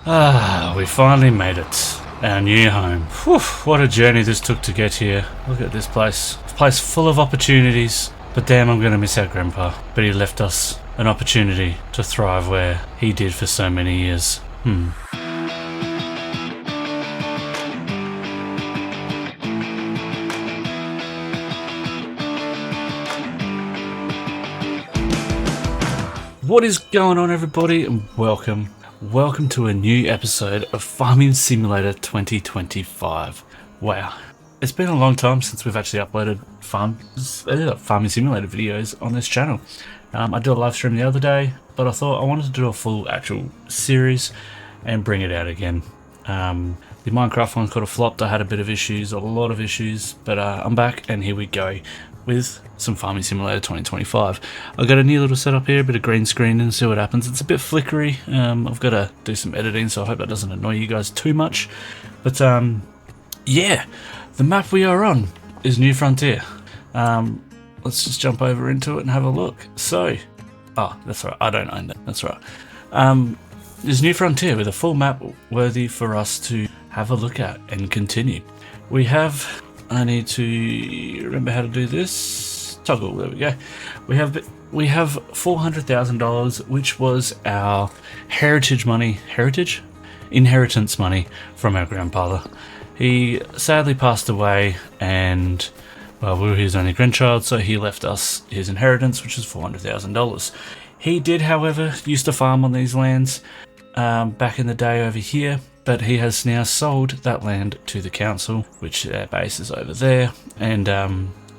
We finally made it. Our new home. Whew, what a journey this took to get here. Look at this place. A place full of opportunities. But damn, I'm gonna miss our grandpa. But he left us an opportunity to thrive where he did for so many years. What is going on, everybody, and welcome to a new episode of Farming Simulator 2025. Wow, it's been a long time since we've actually uploaded Farming Simulator videos on this channel. I did a live stream the other day, but I thought I wanted to do a full actual series and bring it out again. The Minecraft one could have flopped. I had a lot of issues, but I'm back, and here we go with some Farming Simulator 2025. I've got a new little setup here, a bit of green screen, and see what happens. It's a bit flickery. I've got to do some editing, so I hope that doesn't annoy you guys too much. But yeah, the map we are on is New Frontier. Let's just jump over into it and have a look. So, that's right, I don't own that, that's right. There's New Frontier with a full map worthy for us to have a look at and continue. I need to remember how to do this. Toggle, there we go. We have $400,000, which was our inheritance money from our grandfather. He sadly passed away, and well, we were his only grandchild, so he left us his inheritance, which is $400,000. He did, however, used to farm on these lands back in the day over here, but he has now sold that land to the council, which their base is over there, and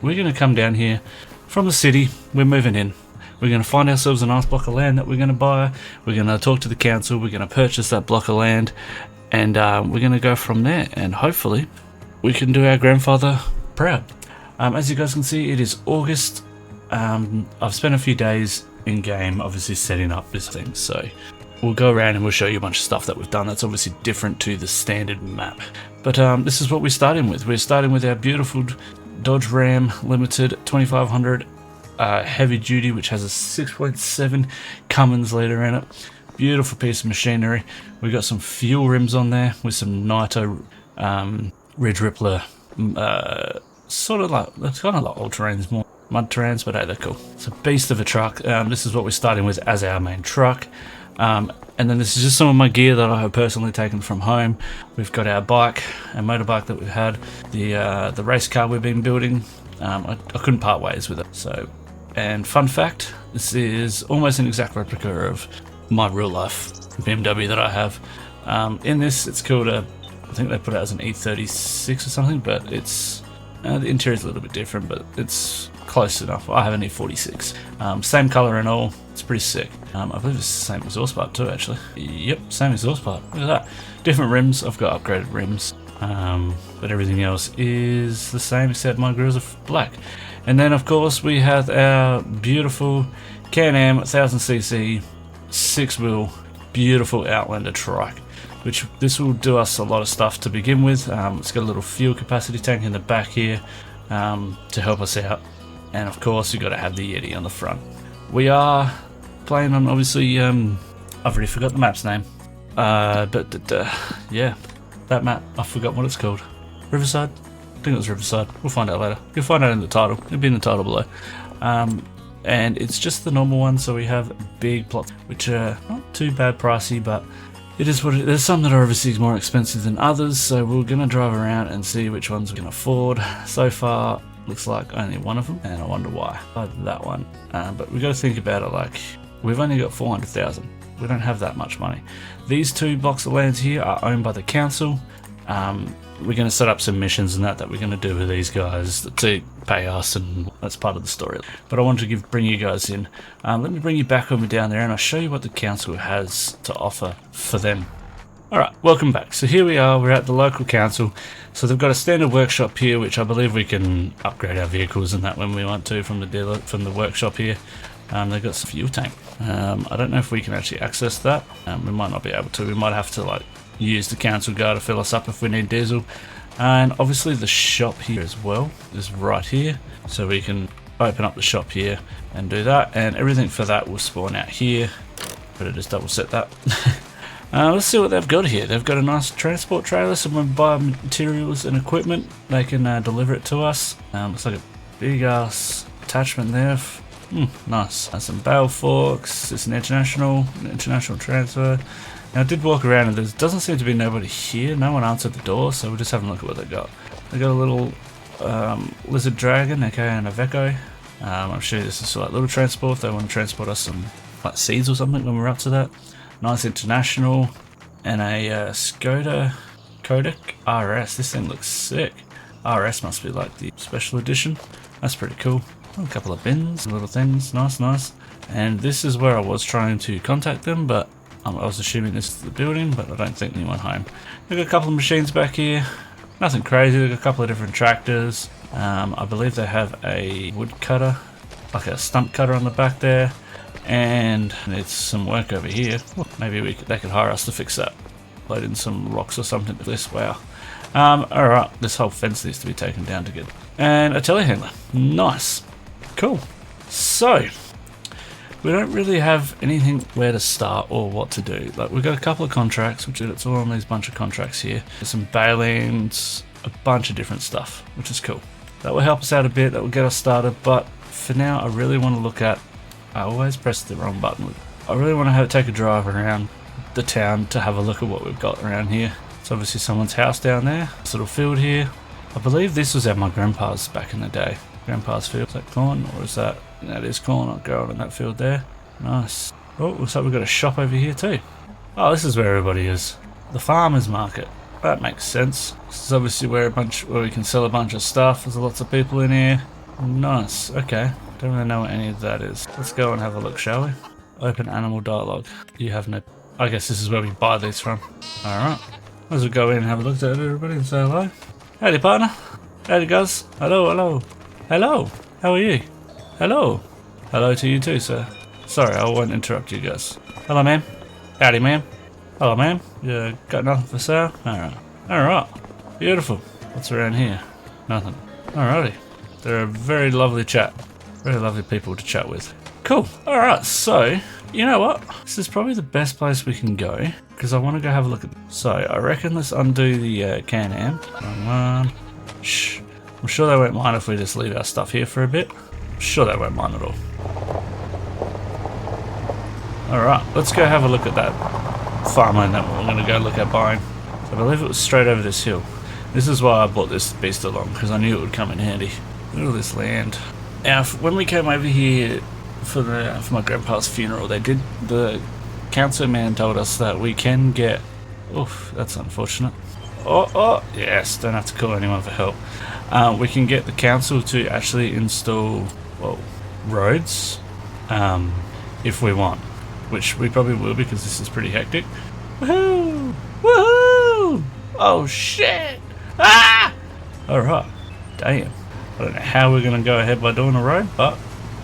we're going to come down here from the city. We're moving in. We're going to find ourselves a nice block of land that we're going to buy. We're going to talk to the council. We're going to purchase that block of land, and we're going to go from there, and hopefully we can do our grandfather proud. As you guys can see, it is August. I've spent a few days in game obviously setting up this thing, so we'll go around and we'll show you a bunch of stuff that we've done that's obviously different to the standard map. But this is what we're starting with. We're starting with our beautiful Dodge Ram Limited 2500 heavy duty, which has a 6.7 Cummins litre in it. Beautiful piece of machinery. We've got some fuel rims on there with some Nito Ridge Rippler, sort of like, it's kind of like all-terrains, more mud terrains, but hey, they're cool. It's a beast of a truck. This is what we're starting with as our main truck. And then this is just some of my gear that I have personally taken from home. We've got our bike, our motorbike that we've had, the race car we've been building. I couldn't part ways with it. So, and fun fact, this is almost an exact replica of my real life BMW that I have. In this, it's called I think they put it as an E36 or something, but it's the interior is a little bit different, but it's close enough. I have an E46. Same colour and all. It's pretty sick. I believe it's the same exhaust pipe too, actually. Yep, same exhaust pipe. Look at that. Different rims. I've got upgraded rims. But everything else is the same except my grills are black. And then, of course, we have our beautiful Can-Am 1000cc 6-wheel beautiful Outlander trike, which this will do us a lot of stuff to begin with. It's got a little fuel capacity tank in the back here to help us out. And of course, you've got to have the Yeti on the front. We are playing on, obviously, I've already forgot the map's name. Yeah, that map, I forgot what it's called. Riverside? I think it was Riverside. We'll find out later. You'll find out in the title. It'll be in the title below. And it's just the normal one, so we have big plots, which are not too bad pricey, but it is what it is. There's some that are obviously more expensive than others, so we're going to drive around and see which ones we can afford. So far, looks like only one of them, and I wonder why. That one. But we've got to think about it like, we've only got 400,000. We don't have that much money. These two blocks of lands here are owned by the council. We're going to set up some missions and that we're going to do with these guys to pay us, and that's part of the story. But I wanted to bring you guys in. Let me bring you back when we're down there, and I'll show you what the council has to offer for them. Alright, welcome back. So here we are, we're at the local council. So they've got a standard workshop here, which I believe we can upgrade our vehicles and that when we want to from the workshop here. They've got some fuel tank. I don't know if we can actually access that. We might not be able to. We might have to like use the council car to fill us up if we need diesel. And obviously the shop here as well is right here. So we can open up the shop here and do that. And everything for that will spawn out here. Better just double set that. Let's see what they've got here. They've got a nice transport trailer, so when we buy materials and equipment, they can deliver it to us. Looks like a big ass attachment there. Nice. Some bale forks. It's an international transfer. Now I did walk around and there doesn't seem to be nobody here. No one answered the door, so we're just having a look at what they got. They got a little lizard dragon, aka an Aveco. I'm sure this is like little transport if they want to transport us some like seeds or something when we're up to that. Nice international, and a Skoda Kodak RS. This thing looks sick. RS must be like the special edition. That's pretty cool. A couple of bins, little things, nice. And this is where I was trying to contact them, but I was assuming this is the building, but I don't think anyone home. They've got a couple of machines back here. Nothing crazy. They've got a couple of different tractors. I believe they have a wood cutter, like a stump cutter on the back there. And it's some work over here. Maybe they could hire us to fix that. Load in some rocks or something to this. Wow. Alright, this whole fence needs to be taken down to get. And a telehandler. Nice. Cool. So, we don't really have anything where to start or what to do. Like, we've got a couple of contracts, which it's all on these bunch of contracts here. There's some bailings, a bunch of different stuff, which is cool. That will help us out a bit, that will get us started, but for now I really want to look at, I always press the wrong button. I really want to take a drive around the town to have a look at what we've got around here. It's obviously someone's house down there, this little field here. I believe this was at my grandpa's back in the day. Grandpa's field. Is that corn or is that? That is corn. I'll go on in that field there. Nice. Oh, looks like we've got a shop over here too. Oh, this is where everybody is. The farmer's market. That makes sense. This is obviously where we can sell a bunch of stuff. There's lots of people in here. Nice. Okay. Don't really know what any of that is. Let's go and have a look, shall we? Open animal dialogue. You have no... I guess this is where we buy these from. Alright. Let's go in and have a look at everybody and say hello. Howdy, partner. Howdy, guys. Hello. How are you? Hello to you too, sir. Sorry, I won't interrupt you guys. Hello, ma'am. Howdy, ma'am. Hello, ma'am. You got nothing for sale? Alright. Beautiful. What's around here? Nothing. Alrighty. They're a very lovely chat. Very lovely people to chat with. Cool. Alright, so, you know what? This is probably the best place we can go, because I want to go have a look at... So, I reckon let's undo the Can-Am. Wrong one. Shh. I'm sure they won't mind if we just leave our stuff here for a bit. I'm sure they won't mind at all. Alright, let's go have a look at that farmland that we're going to go look at buying. I believe it was straight over this hill. This is why I brought this beast along, because I knew it would come in handy. Look at this land. Now, when we came over here for my grandpa's funeral, the council man told us that we can get... Oof, that's unfortunate. Oh, yes, don't have to call anyone for help. We can get the council to actually install, well, roads, if we want. Which we probably will, because this is pretty hectic. Woohoo! Woohoo! Oh, shit! Ah! Alright. Damn. I don't know how we're going to go ahead by doing a road, but,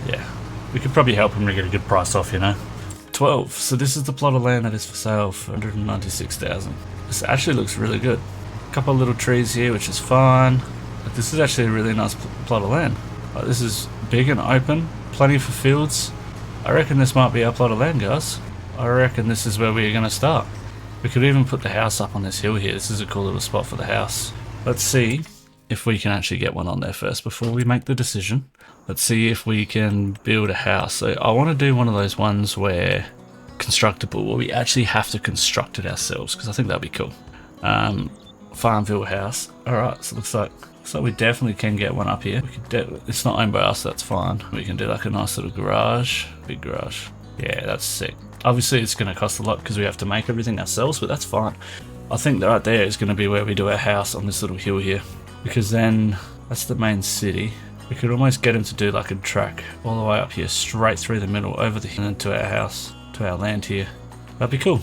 yeah. We could probably help him to get a good price off, you know. 12. So this is the plot of land that is for sale for 196,000. This actually looks really good. A couple of little trees here, which is fine. But this is actually a really nice plot of land. Like, this is big and open, plenty for fields. I reckon this might be our plot of land, guys. I reckon this is where we're going to start. We could even put the house up on this hill here. This is a cool little spot for the house. Let's see if we can actually get one on there first before we make the decision. Let's see if we can build a house. So I want to do one of those ones where constructible, where we actually have to construct it ourselves, because I think that'd be cool. Farmville house. Alright, so looks like we definitely can get one up here. We could it's not owned by us, that's fine. We can do like a nice little garage. Big garage. Yeah, that's sick. Obviously it's going to cost a lot because we have to make everything ourselves, but that's fine. I think that right there is going to be where we do our house, on this little hill here, because then that's the main city. We could almost get him to do like a track all the way up here, straight through the middle, over the hill, and to our house, to our land here. That'd be cool.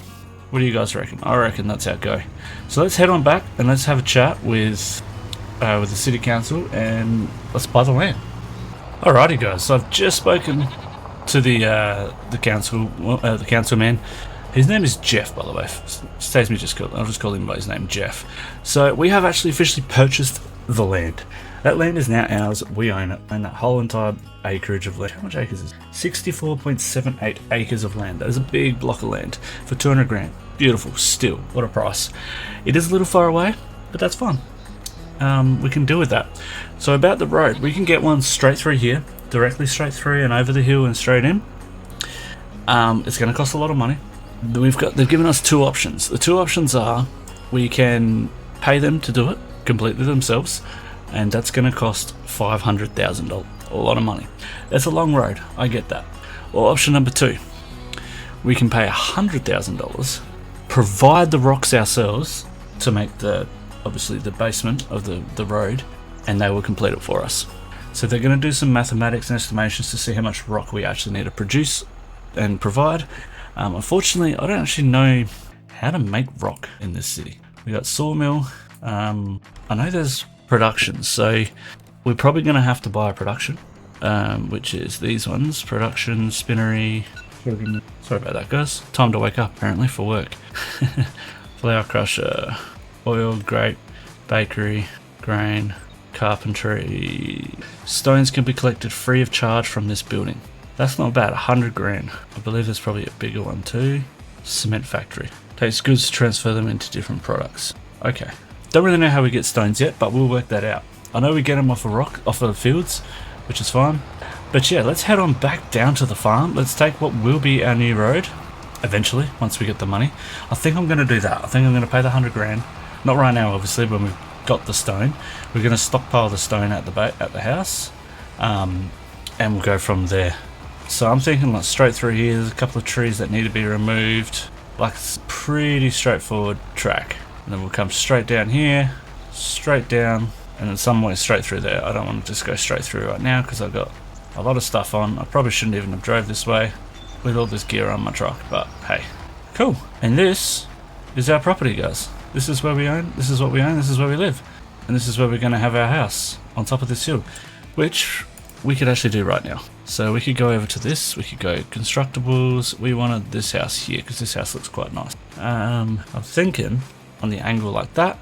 What do you guys reckon? I reckon that's our go. So let's head on back and let's have a chat with the city council and let's buy the land. Alrighty guys, so I've just spoken to the councilman. His name is Jeff, by the way. Saves me I'll just call him by his name, Jeff. So we have actually officially purchased the land. That land is now ours. We own it, and that whole entire acreage of land. How much acres is it? 64.78 acres of land. That is a big block of land for 200 grand. Beautiful, still, what a price. It is a little far away, but that's fine. We can deal with that. So about the road, we can get one straight through here, directly straight through and over the hill and straight in. It's going to cost a lot of money. They've given us two options. The two options are we can pay them to do it completely themselves, and that's going to cost $500,000. A lot of money. That's a long road, I get that. Or option number two, we can pay $100,000, provide the rocks ourselves to make obviously the basement of the road, and they will complete it for us. So they're going to do some mathematics and estimations to see how much rock we actually need to produce and provide. Unfortunately, I don't actually know how to make rock in this city. We got sawmill. I know there's production, so we're probably going to have to buy a production, which is these ones: production, spinnery. Sorry about that, guys. Time to wake up apparently for work. Flour crusher, oil, grape, bakery, grain, carpentry. Stones can be collected free of charge from this building. That's not bad, 100 grand. I believe there's probably a bigger one too. Cement factory. Takes goods to transfer them into different products. Okay. Don't really know how we get stones yet, but we'll work that out. I know we get them off of the fields, which is fine. But yeah, let's head on back down to the farm. Let's take what will be our new road eventually, once we get the money. I think I'm going to do that. I think I'm going to pay the 100 grand. Not right now, obviously, when we've got the stone. We're going to stockpile the stone at the house, and we'll go from there. So I'm thinking like straight through here. There's a couple of trees that need to be removed. Like it's a pretty straightforward track. And then we'll come straight down here, straight down, and then some way straight through there. I don't want to just go straight through right now because I've got a lot of stuff on. I probably shouldn't even have drove this way with all this gear on my truck, but hey. Cool. And this is our property, guys. This is where we own, this is what we own, this is where we live. And this is where we're going to have our house, on top of this hill, which we could actually do right now. So we could go over to this, we could go constructibles. We wanted this house here because this house looks quite nice. I'm thinking on the angle like that,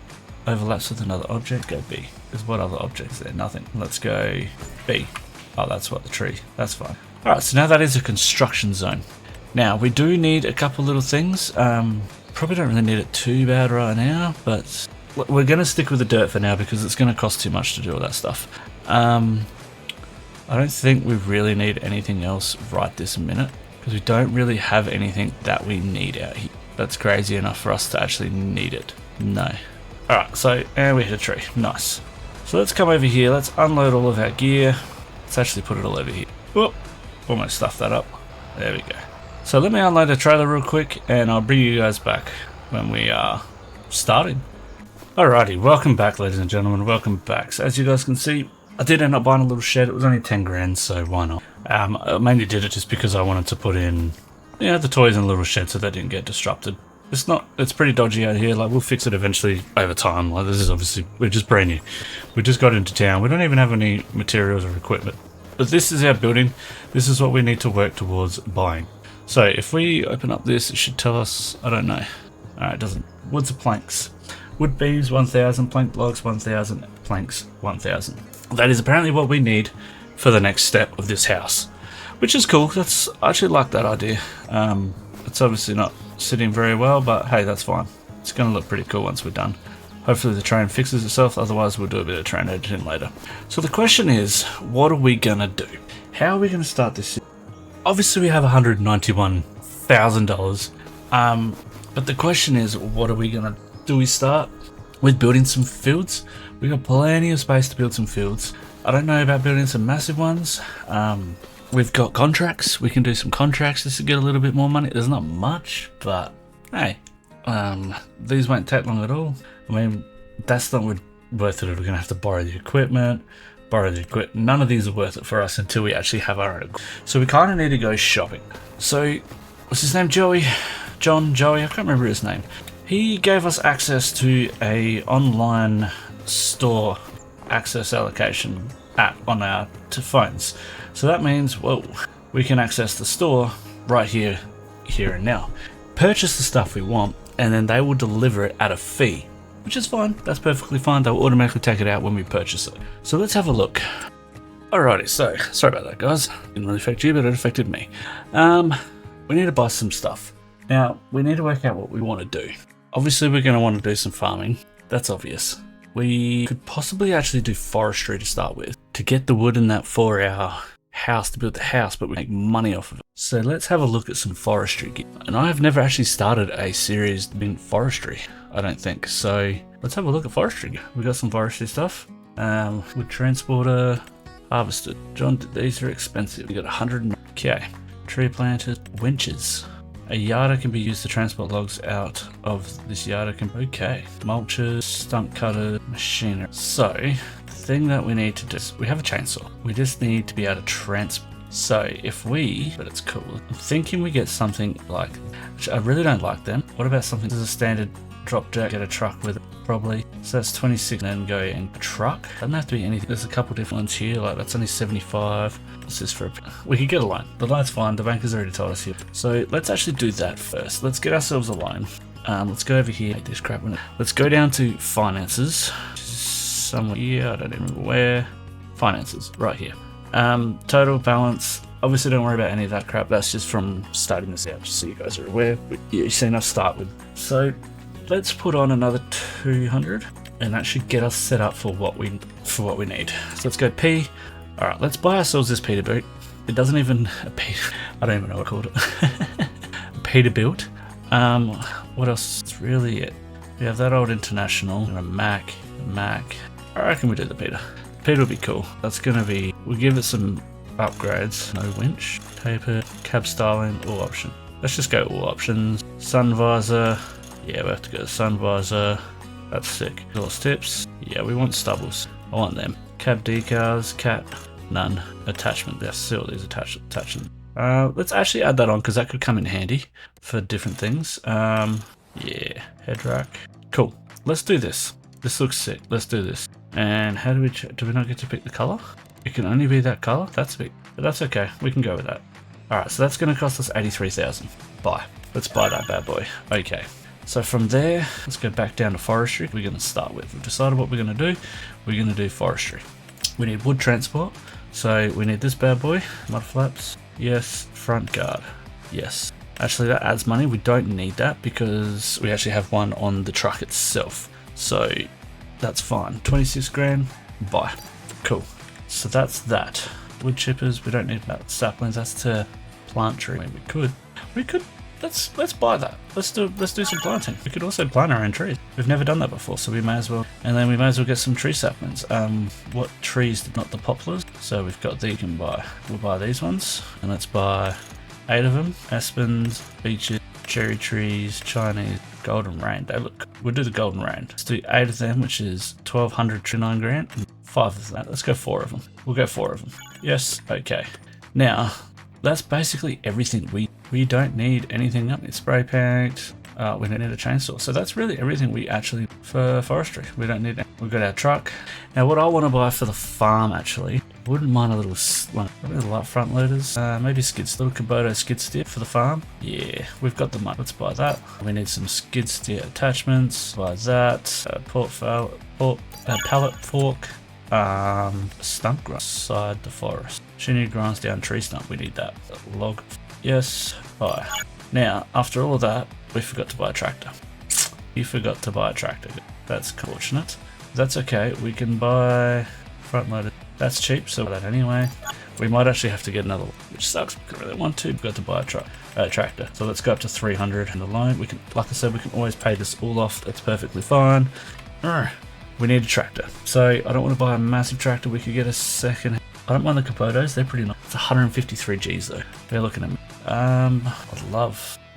overlaps with another object, go B. There's what other objects there? Nothing. Let's go B. Oh, that's what, the tree. That's fine. Alright, so now that is a construction zone. Now, we do need a couple little things. Probably don't really need it too bad right now, but we're going to stick with the dirt for now because it's going to cost too much to do all that stuff. I don't think we really need anything else right this minute because we don't really have anything that we need out here that's crazy enough for us to actually need it. No. Alright, so, and we hit a tree. Nice. So let's come over here. Let's unload all of our gear. Let's actually put it all over here. Whoop. Almost stuffed that up. There we go. So let me unload the trailer real quick and I'll bring you guys back when we are starting. Alrighty, welcome back, ladies and gentlemen. Welcome back. So as you guys can see, I did end up buying a little shed. It was only 10 grand, so why not? I mainly did it just because I wanted to put in, you know, the toys in a little shed so they didn't get disrupted. It's pretty dodgy out here. Like, we'll fix it eventually over time. Like, this is obviously, we're just brand new. We just got into town. We don't even have any materials or equipment. But this is our building. This is what we need to work towards buying. So if we open up this, it should tell us, I don't know. Alright, it doesn't. Woods of planks. Wood beams 1,000, plank blocks 1,000, planks 1,000. That is apparently what we need for the next step of this house, which is cool. I actually like that idea. It's obviously not sitting very well, but hey, that's fine. It's going to look pretty cool once we're done. Hopefully the train fixes itself, otherwise we'll do a bit of train editing later. So the question is, what are we going to do? How are we going to start this? Obviously we have $191,000, but the question is, what are we going to do? We start with building some fields. We've got plenty of space to build some fields. I don't know about building some massive ones. We've got contracts. We can do some contracts just to get a little bit more money. There's not much, but hey, these won't take long at all. I mean, that's not worth it. We're going to have to borrow the equipment. None of these are worth it for us until we actually have our own. So we kind of need to go shopping. So, what's his name? Joey? John? Joey? I can't remember his name. He gave us access to a online store access allocation app on our phones. So that means, whoa, we can access the store right here and now. Purchase the stuff we want, and then they will deliver it at a fee, which is fine. That's perfectly fine. They'll automatically take it out when we purchase it. So let's have a look. Alrighty, so sorry about that, guys. Didn't really affect you, but it affected me. We need to buy some stuff. Now, we need to work out what we want to do. Obviously, we're going to want to do some farming. That's obvious. We could possibly actually do forestry to start with, to get the wood in that for our house, to build the house, but we make money off of it. So let's have a look at some forestry gear. And I have never actually started a series in forestry, I don't think. So let's have a look at forestry gear. We got some forestry stuff. Wood transporter, harvester. John, these are expensive. We got 100. Okay. Tree planters, winches. A yarder can be used to transport logs out of this yarder. Okay. Mulchers, stump cutters, machinery. So, the thing that we need to do is we have a chainsaw. We just need to be able to transport. So, if we, but it's cool. I'm thinking we get something like, which I really don't like them. What about something as a standard drop jack, get a truck with it? Probably. So that's 26 and then go in a truck. Doesn't have to be anything. There's a couple different ones here, like that's only 75. What's this for? We could get a loan. The loan's fine. The bank has already told us here. So let's actually do that first. Let's get ourselves a loan. Let's go over here. This crap. Let's go down to finances. Somewhere here. I don't even remember where. Finances. Right here. Total balance. Obviously don't worry about any of that crap. That's just from starting this out, just so you guys are aware. But yeah, you've seen us start with. So let's put on another 200, and that should get us set up for what we need. So let's go P. All right, let's buy ourselves this Peterbilt. It doesn't even I don't even know what I called it. Peterbilt. What else? It's really it. We have that old International and a Mac. I reckon we do the Peter. Peter will be cool. That's gonna be. We'll give it some upgrades. No winch, taper, cab styling, all option. Let's just go all options. Sun visor. Yeah, we have to go to sun visor. That's sick. Exhaust tips. Yeah, we want stubbles. I want them. Cab decals. Cat. None. Attachment. There's still these attachment. Let's actually add that on because that could come in handy for different things. Yeah. Head rack. Cool. Let's do this. This looks sick. Let's do this. And how do we not get to pick the color? It can only be that color? That's big. But that's okay. We can go with that. Alright, so that's going to cost us 83,000. Buy. Let's buy that bad boy. Okay. So from there, let's go back down to forestry. We're going to start with. We've decided what we're going to do. We're going to do forestry. We need wood transport. So we need this bad boy. Mud flaps. Yes. Front guard. Yes. Actually, that adds money. We don't need that because we actually have one on the truck itself. So that's fine. 26 grand. Buy. Cool. So that's that. Wood chippers. We don't need that. Saplings. That's to plant tree. I mean, we could. Let's buy that. Let's do some planting. We could also plant our own trees. We've never done that before, so we may as well. And then we may as well get some tree saplings. What trees? Not the poplars. So we've got these. Can buy. We'll buy these ones, and let's buy 8 of them. Aspens, beeches, cherry trees, Chinese, golden rain. They look. We'll do the golden rain. Let's do 8 of them, which is 1,200 to 9 grand. 5 of that. Let's go 4 of them. We'll go 4 of them. Yes. Okay. Now that's basically everything. We don't need anything up. It's spray paint. We don't need a chainsaw. So that's really everything we actually for forestry. We don't need it. We've got our truck. Now what I want to buy for the farm actually, wouldn't mind a little one. Probably light front loaders. Maybe skids. Little Kubota skid steer for the farm. Yeah, we've got the money. Let's buy that. We need some skid steer attachments. Buy that. Pallet fork. Stump grind. Side the forest. Shinny grinds down tree stump. We need that. Log. Yes. Buy. Now, after all of that, we forgot to buy a tractor. You forgot to buy a tractor. That's fortunate. That's okay. We can buy front loader. That's cheap, so that anyway. We might actually have to get another one, which sucks. We really want to. We've got to buy a tractor. So let's go up to 300 and the loan. We can, like I said, we can always pay this all off. That's perfectly fine. We need a tractor. So I don't want to buy a massive tractor. We could get a second. I don't mind the Kubotas, they're pretty nice. It's 153 Gs though. They're looking at me. I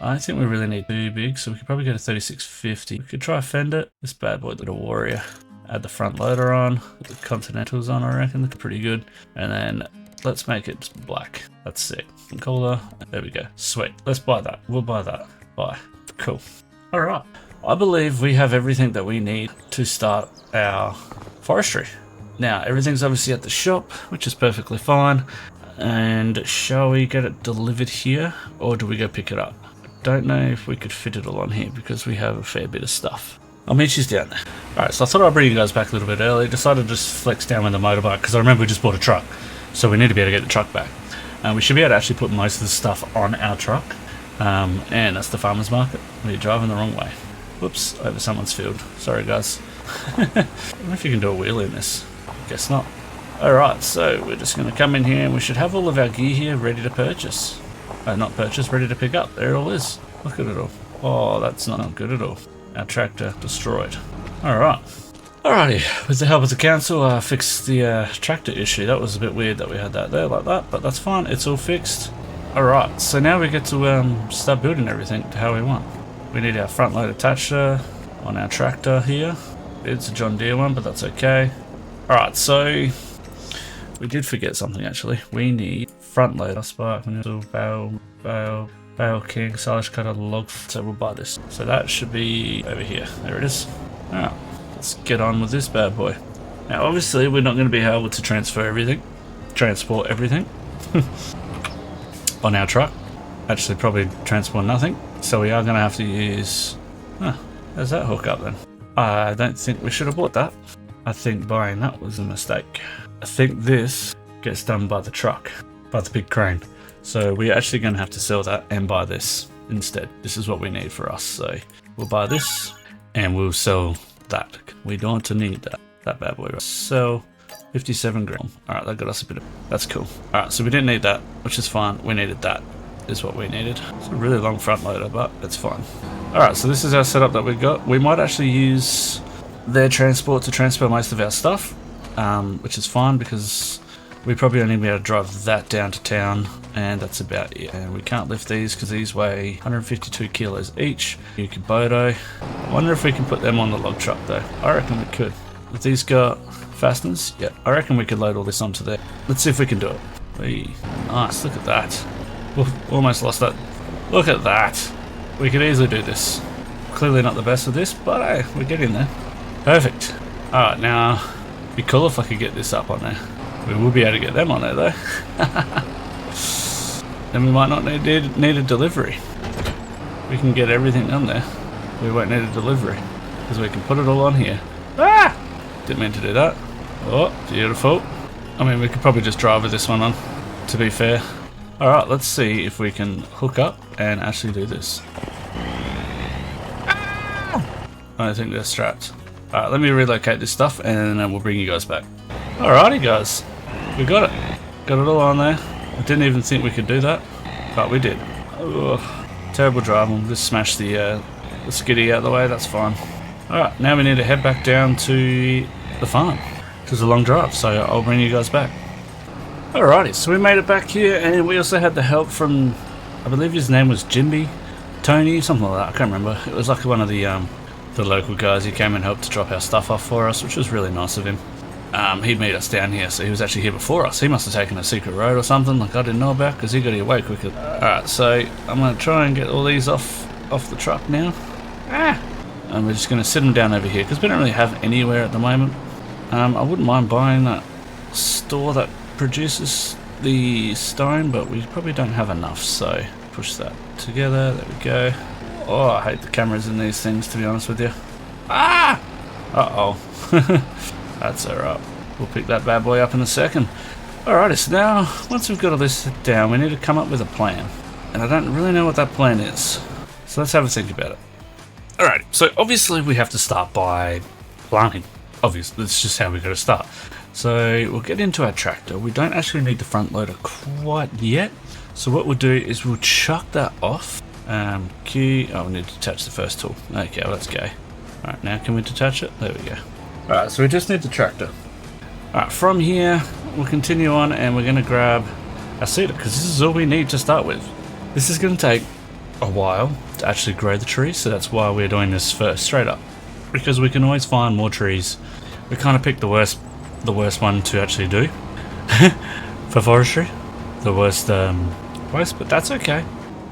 don't think we really need too big, so we could probably go to 3650. We could try a Fender. This bad boy, little Warrior. Add the front loader on, put the Continentals on, I reckon. They're pretty good. And then let's make it black. That's sick. Cooler. There we go. Sweet. Let's buy that. We'll buy that. Buy. Cool. Alright. I believe we have everything that we need to start our forestry. Now, everything's obviously at the shop, which is perfectly fine. And shall we get it delivered here, or do we go pick it up? I don't know if we could fit it all on here because we have a fair bit of stuff. I'll meet you down there. Alright, so I thought I'd bring you guys back a little bit early. Decided to just flex down with the motorbike because I remember we just bought a truck. So we need to be able to get the truck back. We should be able to actually put most of the stuff on our truck. And that's the farmer's market. We're driving the wrong way. Whoops, over someone's field. Sorry guys. I don't know if you can do a wheel in this. Guess not. Alright, so we're just going to come in here and we should have all of our gear here ready to purchase. Not purchase, ready to pick up. There it all is. Look at it all. Oh, that's not good at all. Our tractor destroyed. Alright. Alrighty, with the help of the council, I fixed the tractor issue. That was a bit weird that we had that there like that, but that's fine. It's all fixed. Alright, so now we get to start building everything to how we want. We need our front load attacher on our tractor here. It's a John Deere one, but that's okay. Alright, so we did forget something actually. We need front loader, spark, bale king, silage cutter, log. So we'll buy this. So that should be over here. There it is. Alright, let's get on with this bad boy. Now obviously we're not going to be able to transport everything on our truck. Actually probably transport nothing. So we are going to have to use... how's that hook up then? I don't think we should have bought that. I think buying that was a mistake. I think this gets done by the truck, by the big crane. So we're actually going to have to sell that and buy this instead. This is what we need for us. So we'll buy this and we'll sell that. We don't need that bad boy. So 57 grand. Alright, that got us a bit of... That's cool. Alright, so we didn't need that, which is fine. We needed that, is what we needed. It's a really long front loader, but it's fine. Alright, so this is our setup that we've got. We might actually use their transport to transfer most of our stuff, which is fine because we probably only be able to drive that down to town, and that's about it. And we can't lift these because these weigh 152 kilos each. Yukiboto. I wonder if we can put them on the log truck though. I reckon we could. If these got fasteners, yeah, I reckon we could load all this onto there. Let's see if we can do it. Hey, nice, look at that. Oof, almost lost that. Look at that. We could easily do this. Clearly not the best of this, but hey, we're getting there. Perfect. Alright, now, it'd be cool if I could get this up on there. We will be able to get them on there though. Then we might not need a delivery. We can get everything on there. We won't need a delivery because we can put it all on here. Ah! Didn't mean to do that. Oh, beautiful. I mean, we could probably just drive with this one on, to be fair. Alright, let's see if we can hook up and actually do this. I don't think they're strapped. Alright, let me relocate this stuff and then we'll bring you guys back. Alrighty guys, we got it. Got it all on there. I didn't even think we could do that, but we did. Ugh, terrible drive. We'll just smash the skiddy out of the way, that's fine. Alright, now we need to head back down to the farm. It was a long drive, so I'll bring you guys back. Alrighty, so we made it back here, and we also had the help from, I believe his name was Jimby, Tony, something like that, I can't remember. It was like one of the local guys. He came and helped to drop our stuff off for us, which was really nice of him. He'd meet us down here, so he was actually here before us. He must have taken a secret road or something, like I didn't know about, because he got here way quicker. Alright, so I'm going to try and get all these off the truck now. And we're just going to sit them down over here, because we don't really have anywhere at the moment. I wouldn't mind buying that store that produces the stone, but we probably don't have enough, so push that together. There we go. Oh, I hate the cameras in these things, to be honest with you. Ah! Uh-oh. That's alright. We'll pick that bad boy up in a second. Alrighty, so now, once we've got all this down, we need to come up with a plan. And I don't really know what that plan is. So let's have a think about it. Alright, so obviously we have to start by planting. Obviously, that's just how we're going to start. So we'll get into our tractor. We don't actually need the front loader quite yet. So what we'll do is we'll chuck that off. We need to detach the first tool. Okay, well, let's go. Alright, now can we detach it? There we go. Alright, so we just need the tractor. Alright, from here, we'll continue on and we're going to grab our cedar, because this is all we need to start with. This is going to take a while to actually grow the trees, so that's why we're doing this first, straight up. Because we can always find more trees. We kind of picked the worst one to actually do for forestry. The worst place, but that's okay.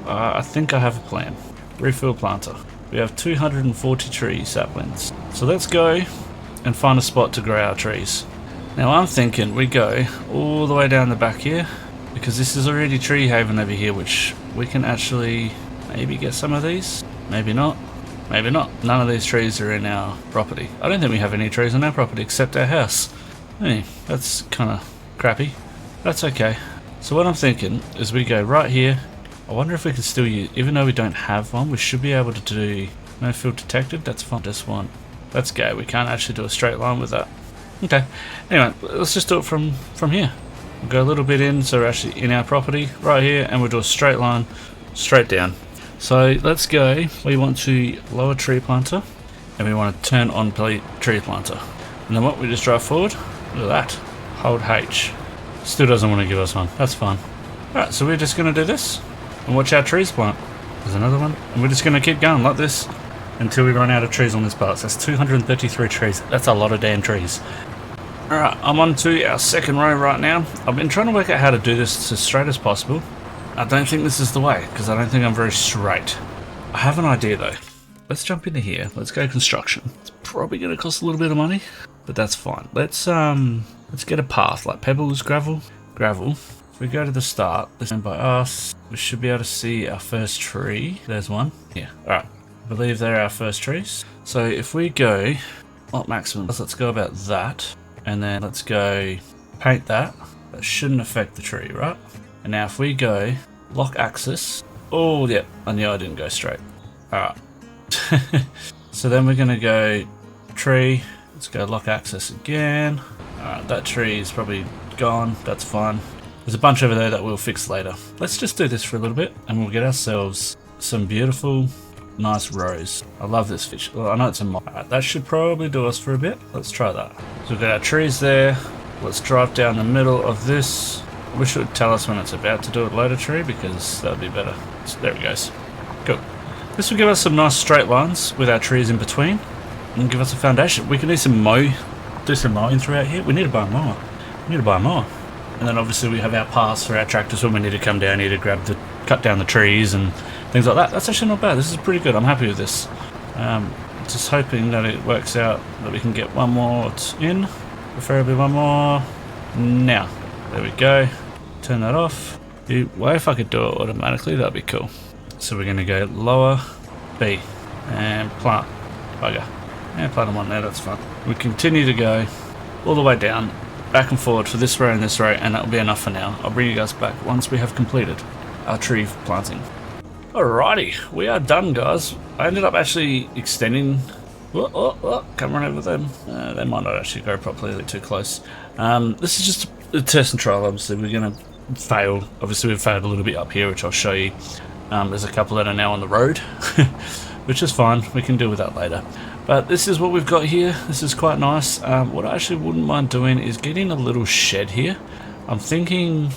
I think I have a plan. Refill planter. We have 240 tree saplings. So let's go and find a spot to grow our trees. Now I'm thinking we go all the way down the back here, because this is already tree haven over here, which we can actually maybe get some of these. Maybe not. Maybe not. None of these trees are in our property. I don't think we have any trees on our property except our house. Hey, that's kind of crappy. That's okay. So what I'm thinking is we go right here, I wonder if we can still use, even though we don't have one, we should be able to do no field detected. That's fine. Just one. Let's go. We can't actually do a straight line with that. Okay. Anyway, let's just do it from here. We'll go a little bit in, so we're actually in our property right here, and we'll do a straight line straight down. So let's go. We want to lower tree planter, and we want to turn on tree planter. And then what? We just drive forward. Look at that. Hold H. Still doesn't want to give us one. That's fine. Alright, so we're just going to do this and watch our trees plant. There's another one. And we're just going to keep going like this until we run out of trees on this part. So that's 233 trees. That's a lot of damn trees. Alright, I'm on to our second row right now. I've been trying to work out how to do this as straight as possible. I don't think this is the way, because I don't think I'm very straight. I have an idea though. Let's jump into here. Let's go construction. It's probably going to cost a little bit of money, but that's fine. Let's get a path, like pebbles, gravel. If we go to the start, this one by us, we should be able to see our first tree. There's one. Yeah, alright. I believe they're our first trees. So if we go, not maximum, let's go about that. And then let's go paint that. That shouldn't affect the tree, right? And now if we go lock axis. Oh, yeah, I knew I didn't go straight. Alright. So then we're going to go tree. Let's go lock axis again. Alright, that tree is probably gone. That's fine. There's a bunch over there that we'll fix later. Let's just do this for a little bit and we'll get ourselves some beautiful, nice rows. I love this fish. Well, I know it's a mob. Alright, that should probably do us for a bit. Let's try that. So we've got our trees there. Let's drive down the middle of this. I wish it would tell us when it's about to do it load a tree, because that would be better. So there it goes. Cool. This will give us some nice straight lines with our trees in between and give us a foundation. We can do some mowing throughout here. We need to buy more. And then obviously we have our paths for our tractors when we need to come down here to cut down the trees and things like that. That's actually not bad. This is pretty good. I'm happy with this. Just hoping that it works out that we can get one more in. Preferably one more. Now. There we go. Turn that off. Well, if I could do it automatically, that'd be cool. So we're going to go lower B and plant. Bugger. Yeah, plant them on there, that's fine. We continue to go all the way down, back and forward for this row and this row, and that'll be enough for now. I'll bring you guys back once we have completed our tree planting. Alrighty, we are done, guys. I ended up actually extending. Come run over them. They might not actually go properly, they're too close. This is just a test and trial, obviously. We're going to fail. Obviously, we've failed a little bit up here, which I'll show you. There's a couple that are now on the road, which is fine. We can deal with that later. But this is what we've got here. This is quite nice. What I actually wouldn't mind doing is getting a little shed here. I'm thinking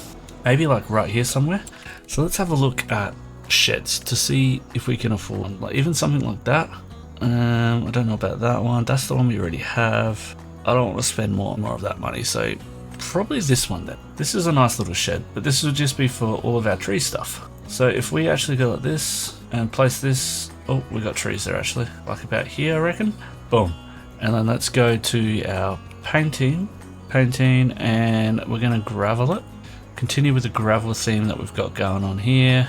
maybe like right here somewhere. So let's have a look at sheds to see if we can afford one. Like even something like that. I don't know about that one. That's the one we already have. I don't want to spend more of that money, so probably this one then. This is a nice little shed, but this will just be for all of our tree stuff. So if we actually go like this and place this, oh, we got trees there actually, like about here I reckon. Boom. And then let's go to our painting, and we're going to gravel it. Continue with the gravel theme that we've got going on here.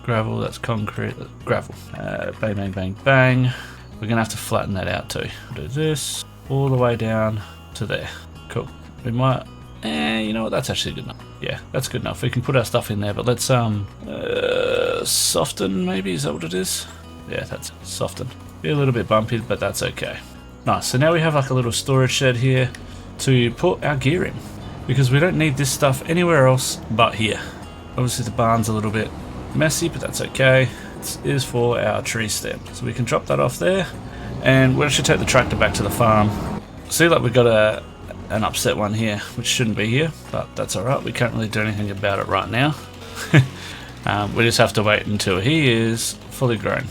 Gravel, that's concrete, that's gravel. Bang, bang, bang, bang. We're going to have to flatten that out too. Do this all the way down to there. Cool. We might, you know what, that's actually good enough. Yeah, that's good enough. We can put our stuff in there, but let's soften maybe, is that what it is? Yeah, that's soften. Be a little bit bumpy, but that's okay. Nice, so now we have like a little storage shed here to put our gear in, because we don't need this stuff anywhere else but here. Obviously the barn's a little bit messy, but that's okay. It is for our tree stand. So we can drop that off there, and we'll actually take the tractor back to the farm. See, like we've got an upset one here, which shouldn't be here, but that's alright. We can't really do anything about it right now. We just have to wait until he is fully grown.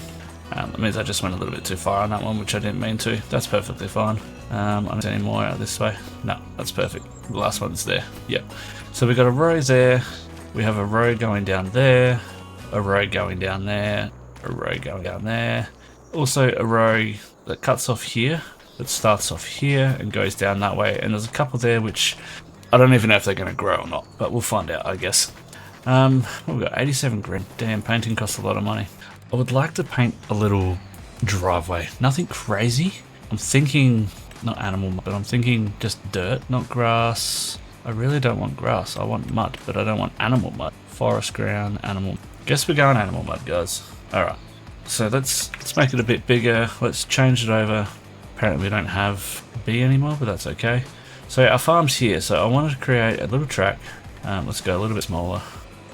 That means I just went a little bit too far on that one, which I didn't mean to. That's perfectly fine. I don't need any more out this way. No, that's perfect. The last one's there. Yep. So we've got a row there. We have a row going down there. A row going down there. A row going down there. Also a row that cuts off here. That starts off here and goes down that way. And there's a couple there which I don't even know if they're going to grow or not. But we'll find out, I guess. We've got 87 grand. Damn, painting costs a lot of money. I would like to paint a little driveway. Nothing crazy. I'm thinking, not animal, but I'm thinking just dirt, not grass. I really don't want grass. I want mud, but I don't want animal mud. Forest ground, animal. Guess we're going animal mud, guys. Alright. So let's make it a bit bigger. Let's change it over. Apparently we don't have B anymore, but that's okay. So our farm's here. So I wanted to create a little track. Let's go a little bit smaller.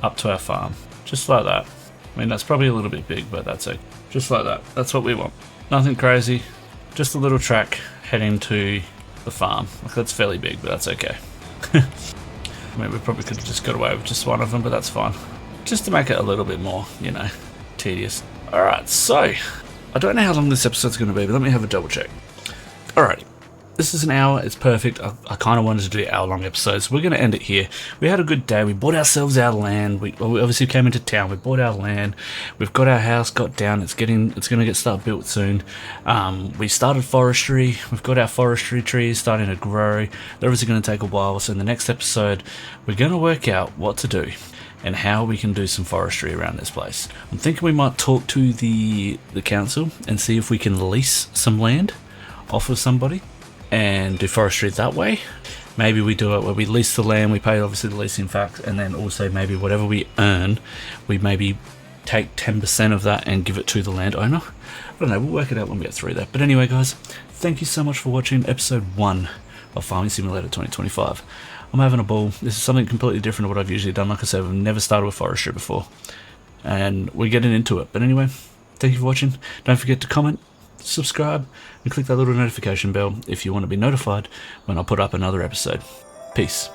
Up to our farm. Just like that. I mean, that's probably a little bit big, but that's okay. Just like that. That's what we want. Nothing crazy. Just a little track heading to the farm. Like, that's fairly big, but that's okay. I mean, we probably could have just got away with just one of them, but that's fine. Just to make it a little bit more, you know, tedious. Alright, so, I don't know how long this episode's going to be, but let me have a double check. Alright, this is an hour, it's perfect. I kind of wanted to do hour-long episodes, so we're going to end it here. We had a good day, we bought ourselves our land, we obviously came into town, we bought our land, we've got our house got down, it's going to start built soon. We started forestry, we've got our forestry trees starting to grow. They're obviously going to take a while, so in the next episode, we're going to work out what to do and how we can do some forestry around this place. I'm thinking we might talk to the council and see if we can lease some land off of somebody and do forestry that way. Maybe we do it where we lease the land, we pay obviously the leasing fact, and then also maybe whatever we earn, we maybe take 10% of that and give it to the landowner. I don't know, we'll work it out when we get through that. But anyway guys, thank you so much for watching episode 1 of Farming Simulator 2025. I'm having a ball. This is something completely different to what I've usually done. Like I said, I've never started with forestry before, and we're getting into it. But anyway, thank you for watching. Don't forget to comment, subscribe, and click that little notification bell if you want to be notified when I put up another episode. Peace.